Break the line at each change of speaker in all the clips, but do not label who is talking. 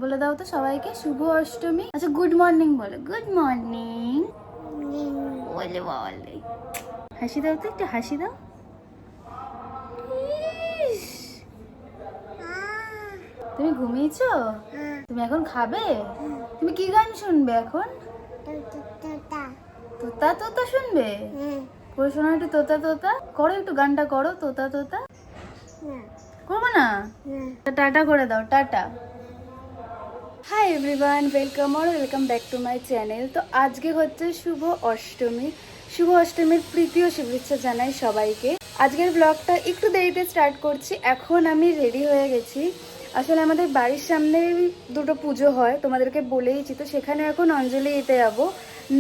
বলে দাও তো সবাইকে শুভ অষ্টমী। আচ্ছা গুড মর্নিং বলো, গুড মর্নিং বলে বলে। হাসি দাও তো, একটু হাসি দাও। ইস, তুমি ঘুমিয়েছো? তুমি এখন খাবে? তুমি কি গান শুনবে এখন? তোতা তোতা শুনবে? করে শোনো একটু তোতা তোতা করো, একটু গানটা করো তোতা তোতা। করবো না? টাটা করে দাও, tata. Hi everyone, welcome back to my channel. তো আজকে হচ্ছে শুভ অষ্টমী। শুভ অষ্টমীর প্রীতি ও শুভেচ্ছা জানাই সবাইকে। আজকের ব্লগটা একটু দেরিতে স্টার্ট করছি। এখন আমি রেডি হয়ে গেছি। আসলে আমাদের বাড়ির সামনে দুটো পুজো হয়, তোমাদেরকে বলেইছি। তো সেখানে এখন অঞ্জলি দিতে যাবো।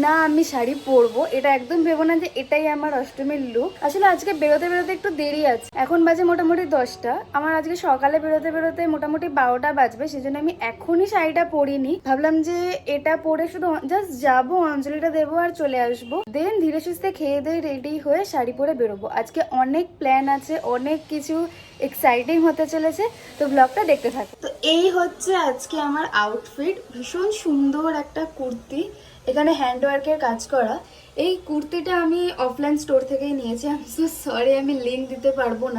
না আমি শাড়ি পরবো, এটা একদম ভেবো না যে এটাই আমার অষ্টমীর লুক। আসলে আজকে বেরোতে বেরোতে একটু দেরি আছে। এখন বাজে মোটামুটি 10টা। আমার আজকে সকালে বেরোতে বেরোতে মোটামুটি 12টা বাজবে। সেজন্য আমি এখনই শাড়িটা পরিনি। ভাবলাম যে এটা পরে শুধু জাস্ট যাবো, অঞ্জলিটা দেবো আর চলে আসবো। দেন ধীরে সুস্থে খেয়ে দিয়ে রেডি হয়ে শাড়ি পরে বেরোবো। আজকে অনেক প্ল্যান আছে, অনেক কিছু এক্সাইটিং হতে চলেছে। তো ব্লগটা দেখতে থাকো। তো এই হচ্ছে আজকে আমার আউটফিট। ভীষণ সুন্দর একটা কুর্তি, এখানে হ্যান্ডওয়ার্কের কাজ করা। এই কুর্তিটা আমি অফলাইন স্টোর থেকেই নিয়েছি। আমি সরি, আমি লিঙ্ক দিতে পারবো না।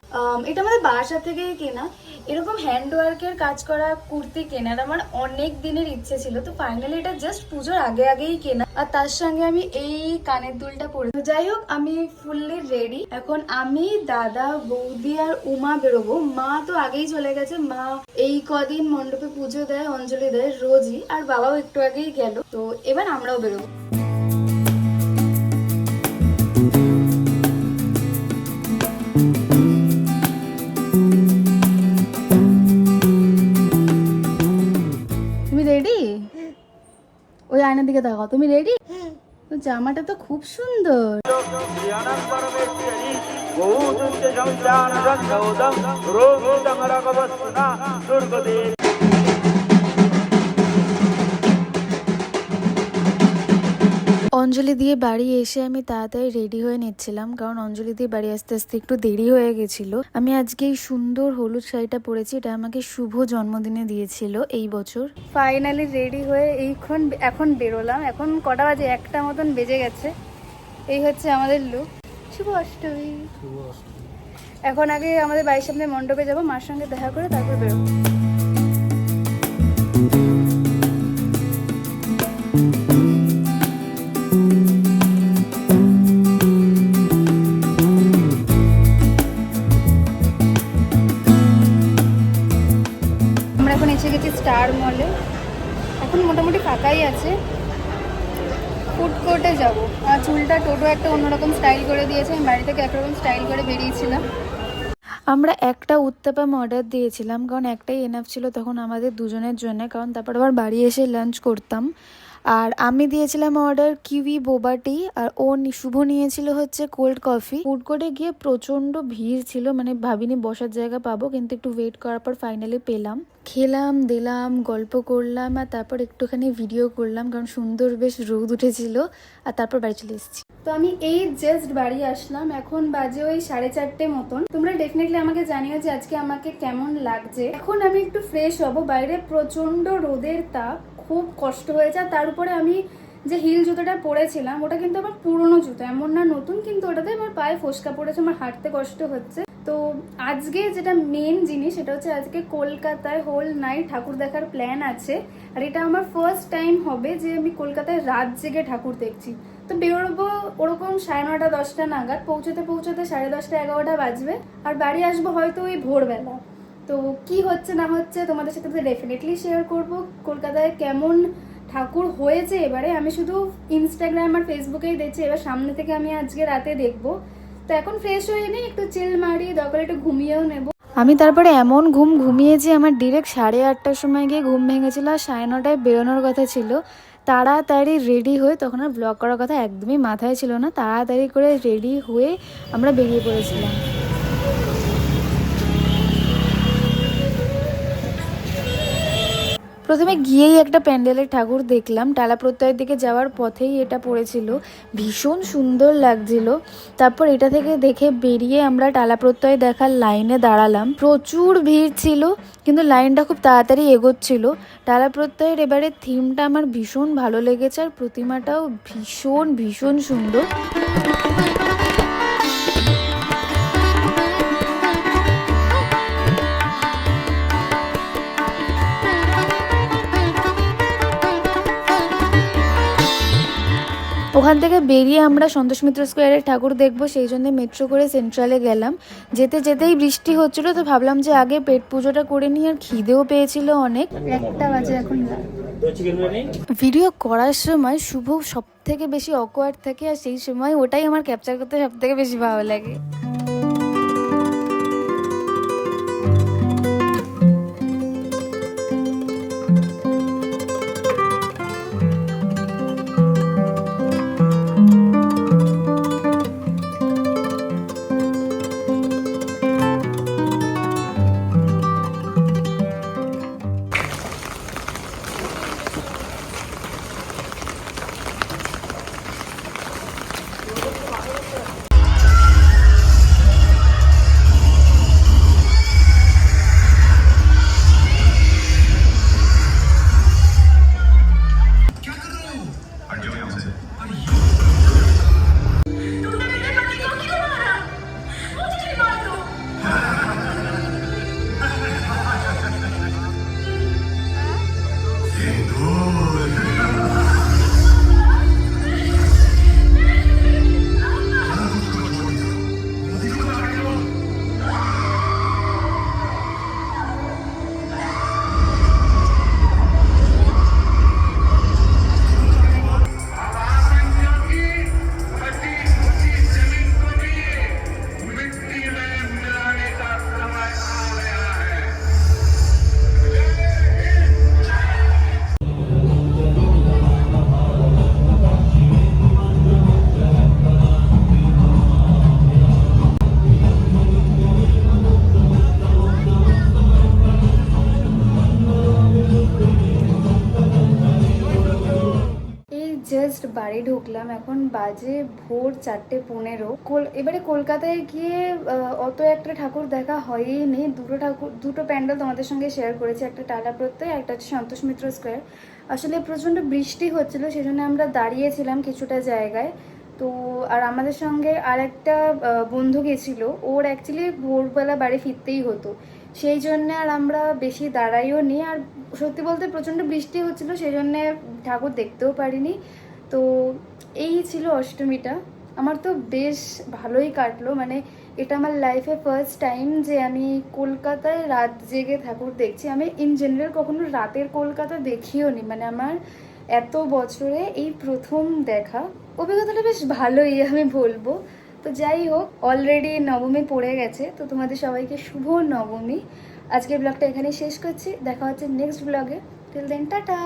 এটা আমাদের বাসা থেকেই কেনা। এরকম হ্যান্ডওয়ার্কের কাজ করা কুর্তি কেনার আমার অনেক দিনের ইচ্ছে ছিল। তো ফাইনালি এটা জাস্ট পুজোর আগেই কেনা। আর তার সঙ্গে আমি এই কানের দুলটা পরে, যাই হোক আমি ফুললি রেডি। এখন আমি, দাদা, বৌদি আর উমা বেরোবো। মা তো আগেই চলে গেছে। মা এই কদিন মণ্ডপে পুজো দেয়, অঞ্জলি দেয় রোজই। আর বাবাও একটু আগেই গেল। তো এবার আমরাও বেরোবো। তুমি রেডি? ওই আয়নার দিকে তাকাও। তুমি রেডি? তো জামাটা তো খুব সুন্দর। অঞ্জলি দিয়ে বাড়ি এসে আমি তাড়াতাড়ি রেডি হয়ে নিচ্ছিলাম, কারণ অঞ্জলি দিয়ে বাড়ি আসতে আসতে একটু দেরি হয়ে গেছিল। আমি আজকে এই সুন্দর হলুদ শাড়িটা পরেছি, এটা আমাকে শুভ জন্মদিনে দিয়েছিল এই বছর। ফাইনালি রেডি হয়ে এখন বেরোলাম। এখন কটা বাজে? 1টা মতন বেজে গেছে। এই হচ্ছে আমাদের লুক। শুভ অষ্টমী। এখন আগে আমাদের বাড়ির সামনে মণ্ডপে যাবো, মার সঙ্গে দেখা করে তারপর বেরোবো। এসে গেছি স্টার মলে। এখন মোটামুটি ফাঁকাই আছে। ফুড কোর্টে যাবো। আর চুলটা টোটো একটা অন্যরকম স্টাইল করে দিয়েছে। আমি বাড়ি থেকে একরকম স্টাইল করে বেরিয়েছিলাম। আমরা একটা উত্তাপাম অর্ডার দিয়েছিলাম, কারণ একটাই এনাফ ছিল তখন আমাদের দুজনের জন্য। কারণ তারপর আবার বাড়ি এসে লাঞ্চ করতাম। আর আমি দিয়েছিলাম অর্ডার কিউই বোবা টি, আর শুভ নিয়েছিল হচ্ছে কোল্ড কফি। ফুড কোর্টে গিয়ে প্রচন্ড ভিড় ছিল, মানে ভাবিনি বসার জায়গা পাবো, কিন্তু একটু ওয়েট করার পর ফাইনালি পেলাম। খেলাম, দিলাম, গল্প করলাম, আর তারপর একটুখানি ভিডিও করলাম, কারণ সুন্দর বেশ রোদ উঠেছিল। আর তারপর বাড়ি চলে এসেছি। তো আমি এই জাস্ট বাড়ি আসলাম। এখন বাজে ওই 4:30 মতন। তোমরা ডেফিনেটলি আমাকে জানিও যে আজকে আমাকে কেমন লাগছে। এখন আমি একটু ফ্রেশ হব। বাইরে প্রচন্ড রোদের তাপ, খুব কষ্ট হয়েছে। আর তার উপরে আমি যে হিল জুতোটা পরেছিলাম ওটা কিন্তু আমার পুরনো জুতো, এমন না নতুন, কিন্তু ওটাতে আমার পায়ে ফোসকা পড়েছে, আমার হাঁটতে কষ্ট হচ্ছে। তো আজকে যেটা মেন জিনিস সেটা হচ্ছে আজকে কলকাতায় হোল নাইট ঠাকুর দেখার প্ল্যান আছে। আর এটা আমার ফার্স্ট টাইম হবে যে আমি কলকাতায় রাত জেগে ঠাকুর দেখছি। তো বেরোবো ওরকম 9:30 10টা নাগাদ। পৌঁছতে 10:30 11টা বাজবে। আর বাড়ি আসবো হয়তো ওই ভোরবেলা। তো কি হচ্ছে না হচ্ছে তোমাদের সাথে তো ডেফিনেটলি শেয়ার করব। কলকাতায় কেমন ঠাকুর হয়েছে এবারে আমি শুধু ইনস্টাগ্রাম আর ফেসবুকেই দেখছি। এবার সামনে থেকে আমি আজকে রাতে দেখবো। তো এখন ফ্রেশ হয়ে নিই, একটু চিল মারি, দরকার একটু ঘুমিয়েও নেবো। আমি তারপরে এমন ঘুমিয়েছি, আমার ডিরেক্ট 8:30টার সময় গিয়ে ঘুম ভেঙেছিল। আর 9:30টায় বেরোনোর কথা ছিল। তাড়াতাড়ি রেডি হয়ে, তখন আর ব্লগ করার কথা একদমই মাথায় ছিল না, তাড়াতাড়ি করে রেডি হয়ে আমরা বেরিয়ে পড়েছিলাম।
প্রথমে গিয়েই একটা প্যান্ডেলের ঠাকুর দেখলাম, টালা প্রত্যয়ের দিকে যাওয়ার পথেই এটা পড়েছিল, ভীষণ সুন্দর লাগছিল। তারপর এটা থেকে দেখে বেরিয়ে আমরা টালা প্রত্যয় দেখার লাইনে দাঁড়ালাম। প্রচুর ভিড় ছিল, কিন্তু লাইনটা খুব তাড়াতাড়ি এগোচ্ছিল। টালা প্রত্যয়ের এবারে থিমটা আমার ভীষণ ভালো লেগেছে, আর প্রতিমাটাও ভীষণ ভীষণ সুন্দর। ওখান থেকে বেরিয়ে আমরা সন্তোষ মিত্র স্কোয়ারের ঠাকুর দেখবো, সেই জন্য মেট্রো করে সেন্ট্রালে গেলাম। যেতে যেতেই বৃষ্টি হচ্ছিল, তো ভাবলাম যে আগে পেট পুজোটা করে নিই, আর খিদেও পেয়েছিল অনেক।
1টা বাজে এখন।
ভিডিও করার সময় শুভ সব থেকে বেশি অকওয়ার্ড থাকে, আর সেই সময় ওটাই আমার ক্যাপচার করতে সব থেকে বেশি ভালো লাগে।
জাস্ট বাড়ি ঢুকলাম, এখন বাজে ভোর 4:15। এবারে কলকাতায় গিয়ে অত একটা ঠাকুর দেখা হয়নি। দুটো প্যান্ডেল তোমাদের সঙ্গে শেয়ার করেছি, একটা টালা প্রত্যয়, একটা হচ্ছে সন্তোষ মিত্র স্কোয়ার। আসলে প্রচণ্ড বৃষ্টি হচ্ছিল, সেজন্য আমরা দাঁড়িয়েছিলাম কিছুটা জায়গায়। তো আর আমাদের সঙ্গে আর একটা বন্ধু গেছিলো, ওর অ্যাকচুয়ালি ভোরবেলা বাড়ি ফিরতেই হতো, সেই জন্যে আর আমরা বেশি দাঁড়াইও নি। আর সত্যি বলতে প্রচণ্ড বৃষ্টি হচ্ছিলো, সেই জন্যে ঠাকুর দেখতেও পারিনি। তো এই ছিল অষ্টমীটা। আমার তো বেশ ভালোই কাটলো, মানে এটা আমার লাইফে ফার্স্ট টাইম যে আমি কলকাতায় রাত জেগে ঠাকুর দেখছি। আমি ইন জেনারেল কখনো রাতের কলকাতা দেখিও নি, মানে আমার এত বছরে এই প্রথম দেখা। অভিজ্ঞতাটা বেশ ভালোই আমি বলবো। তো যাই হোক, অলরেডি নবমী পড়ে গেছে, তো তোমাদের সবাইকে শুভ নবমী। আজকের ব্লগটা এখানেই শেষ করছি, দেখা হচ্ছে নেক্সট ব্লগে। Till then tata.